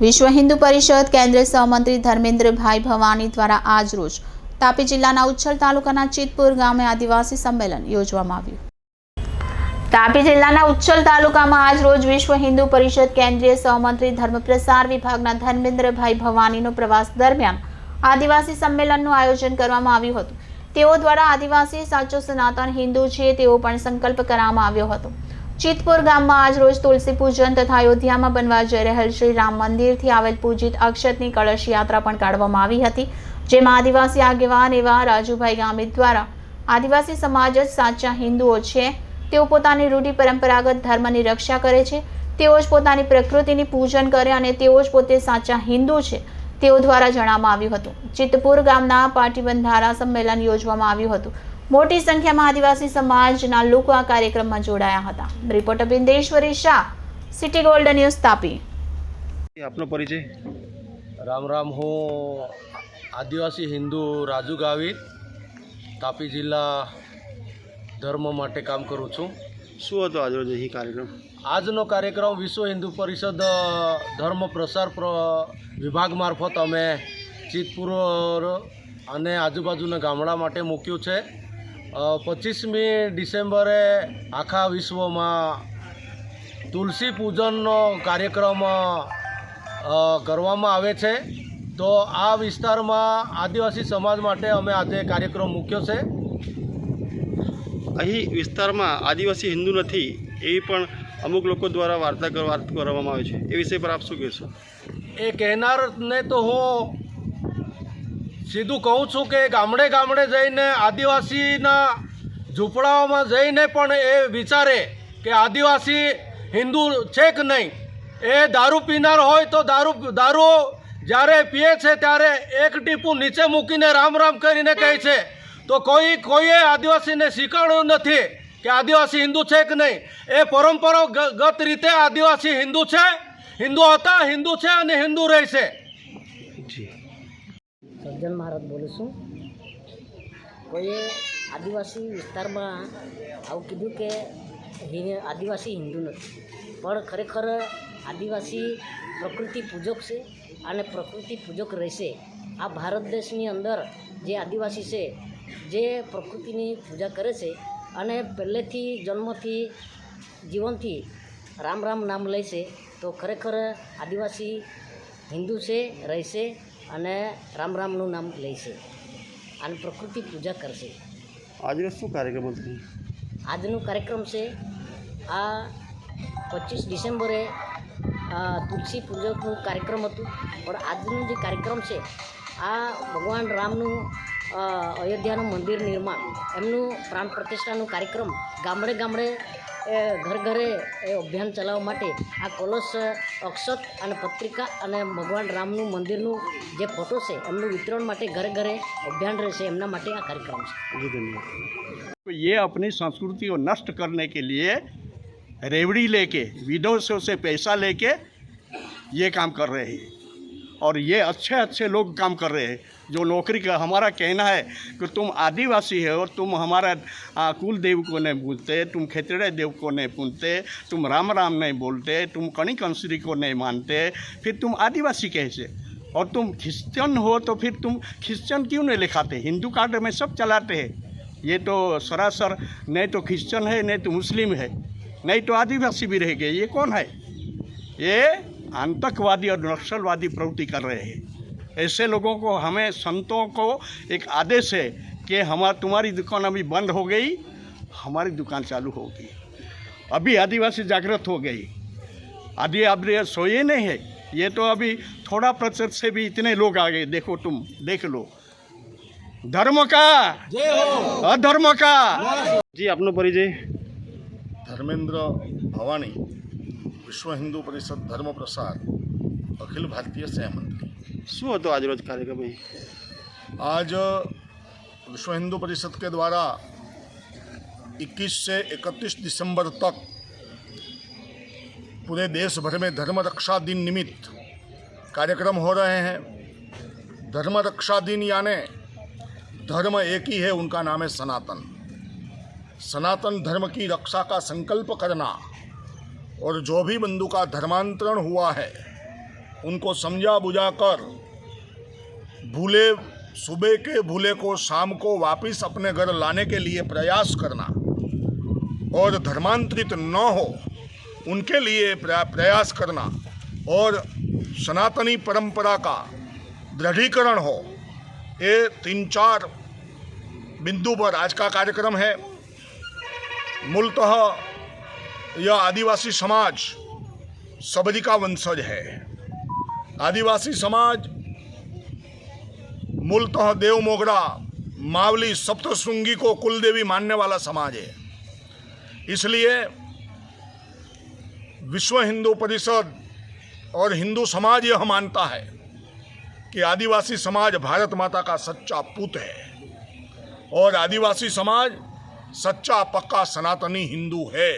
વિશ્વ હિન્દુ પરિષદ કેન્દ્રીય સહમંત્રી ધર્મેન્દ્રભાઈ ભવાની દ્વારા આજ રોજ તાપી જિલ્લાના ઉચ્છલ તાલુકાના ચિતપુર ગામે આદિવાસી સંમેલન યોજવામાં આવ્યું। તાપી જિલ્લાના ઉચ્છલ તાલુકામાં આજ રોજ વિશ્વ હિન્દુ પરિષદ કેન્દ્રીય સહમંત્રી ધર્મ પ્રસાર વિભાગના ધર્મેન્દ્રભાઈ ભવાનીનો પ્રવાસ દરમિયાન આદિવાસી સંમેલનનું આયોજન કરવામાં આવ્યું હતું। તેઓ દ્વારા આદિવાસી સાચો સનાતન હિન્દુ છે તેવો પણ સંકલ્પ કરવામાં આવ્યો હતો। ચિતપુર ગામમાં આજ રોજ તુલસી પૂજન તથા અયોધ્યામાં બનવા જઈ રહેલ શ્રી રામ મંદિરથી આવેલ પૂજિત અક્ષતની કળશ યાત્રા પણ કાઢવામાં આવી હતી, જેમાં આદિવાસી આગેવાન એવા રાજુભાઈ ગામિત દ્વારા આદિવાસી સમાજ જ સાચા હિન્દુઓ છે, તેઓ પોતાની રૂઢિ પરંપરાગત ધર્મની રક્ષા કરે છે, તેઓ જ પોતાની પ્રકૃતિની પૂજન કરે અને તેઓ જ પોતે સાચા હિન્દુ છે તેઓ દ્વારા જણાવવામાં આવ્યું હતું। ચિતપુર ગામના પાટીબંધ ધારા સંમેલન યોજવામાં આવ્યું હતું। મોટી સંખ્યામાં આદિવાસી સમાજના લોકો આ કાર્યક્રમમાં જોડાયા હતા। Reporter Bindeshwari Shah, city gold news, Tapi. આપનો પરિચય? રામ રામ, હું આદિવાસી હિન્દુ રાજુ ગાવિત, તાપી જિલ્લા ધર્મ માટે કામ કરું છું। શું હતો આજનો અહીં કાર્યક્રમ? આજનો કાર્યક્રમ વિશ્વ હિન્દુ પરિષદ ધર્મ પ્રસાર વિભાગ મારફત અમે ચિતપુર અને આજુબાજુના ગામડા માટે મૂક્યું છે। 25મી ડિસેમ્બરે આખા વિશ્વમાં તુલસી પૂજનનો કાર્યક્રમ કરવામાં આવે છે, તો આ વિસ્તારમાં આદિવાસી સમાજ માટે અમે આજે કાર્યક્રમ મૂક્યો છે। અહીં વિસ્તારમાં આદિવાસી હિન્દુ નથી એવી પણ અમુક લોકો દ્વારા વાત કરવામાં આવે છે, એ વિષય પર આપ શું કહેશો? એ કહેનારને તો હું સીધું કહું છું કે ગામડે ગામડે જઈને આદિવાસીના ઝૂંપડાઓમાં જઈને પણ એ વિચારે કે આદિવાસી હિન્દુ છે કે નહીં। એ દારૂ પીનાર હોય તો દારૂ જ્યારે પીએ છે ત્યારે એક ટીપું નીચે મૂકીને રામ રામ કરીને કહે છે, તો કોઈએ આદિવાસીને શીખવાડ્યું નથી કે આદિવાસી હિન્દુ છે કે નહીં। એ પરંપરાગત રીતે આદિવાસી હિન્દુ છે, હિન્દુ હતા, હિન્દુ છે અને હિન્દુ રહેશે। સજ્જન મહારાજ બોલું છું। કોઈએ આદિવાસી વિસ્તારમાં આવું કીધું કે આદિવાસી હિન્દુ નથી, પણ ખરેખર આદિવાસી પ્રકૃતિ પૂજક છે અને પ્રકૃતિ પૂજક રહેશે। આ ભારત દેશની અંદર જે આદિવાસી છે જે પ્રકૃતિની પૂજા કરે છે અને પહેલેથી જન્મથી જીવનથી રામ રામ નામ લે છે, તો ખરેખર આદિવાસી હિન્દુ છે, રહેશે અને રામ રામનું નામ લેશે અને પ્રકૃતિ પૂજા કરશે। આજનો શું કાર્યક્રમ હતો? આજનો કાર્યક્રમ છે આ 25 ડિસેમ્બરે તુલસી પૂજકનું કાર્યક્રમ હતું, પણ આજનો જે કાર્યક્રમ છે આ ભગવાન રામનું અયોધ્યાનું મંદિર નિર્માણ, એમનું પ્રાણ પ્રતિષ્ઠાનું કાર્યક્રમ ગામડે ગામડે ઘર ઘરે અભિયાન ચલાવવા માટે આ કલશ અક્ષત અને પત્રિકા અને ભગવાન રામનું મંદિરનું જે ફોટો છે એમનું વિતરણ માટે ઘરે ઘરે અભિયાન રહેશે, એમના માટે આ કાર્યક્રમ છે। जी धन्यवाद। ये अपनी संस्कृति को नष्ट करने के लिए रेवड़ी लेके विदेशों से पैसा लेके ये काम कर रहे हैं, और ये अच्छे लोग काम कर रहे हैं। जो नौकरी का हमारा कहना है कि तुम आदिवासी है और तुम हमारा कुल देव को नहीं पूजते, तुम खेतड़े देव को नहीं पूजते, तुम राम राम नहीं बोलते, तुम कणी कंसरी को नहीं मानते, फिर तुम आदिवासी कैसे? और तुम क्रिश्चियन हो तो फिर तुम क्रिश्चियन क्यों नहीं लिखाते? हिंदू कार्ड में सब चलाते हैं। ये तो सरासर नहीं तो क्रिश्चियन है, नहीं तो मुस्लिम है, नहीं तो आदिवासी भी रह गए। ये कौन है? ये आतंकवादी और नक्सलवादी प्रवृत्ति कर रहे हैं। ऐसे लोगों को, हमें संतों को एक आदेश है कि तुम्हारी दुकान अभी बंद हो गई, हमारी दुकान चालू होगी। अभी आदिवासी जागृत हो गई, आदिवासी सोए नहीं है। ये तो अभी थोड़ा प्रतिशत से भी इतने लोग आ गए, देखो तुम देख लो। धर्म का जय हो, अधर्म का। जी आपनो परिचय? धर्मेंद्र भवानी, विश्व हिंदू परिषद धर्म प्रसार अखिल भारतीय सहमंत्री। શું હતો આજનો કાર્યક્રમ? आज विश्व हिंदू परिषद के द्वारा 21 से 31 दिसंबर तक पूरे देश भर में धर्म रक्षा दिन निमित्त कार्यक्रम हो रहे हैं। धर्म रक्षा दिन यानी धर्म एक ही है, उनका नाम है सनातन। सनातन धर्म की रक्षा का संकल्प करना और जो भी बंधु का धर्मांतरण हुआ है उनको समझा बुझाकर भूले सुबह के भूले को शाम को वापस अपने घर लाने के लिए प्रयास करना और धर्मांतरित न हो उनके लिए प्रयास करना और सनातनी परंपरा का दृढ़ीकरण हो, ये 3-4 बिंदु पर आज का कार्यक्रम है। मूलतः यह आदिवासी समाज सबरी का वंशज है। आदिवासी समाज मूलतः देव मोगरा मावली सप्तशृंगी को कुलदेवी मानने वाला समाज है। इसलिए विश्व हिंदू परिषद और हिंदू समाज यह मानता है कि आदिवासी समाज भारत माता का सच्चा पूत है और आदिवासी समाज सच्चा पक्का सनातनी हिंदू है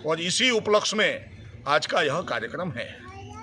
और इसी उपलक्ष्य में आज का यह कार्यक्रम है।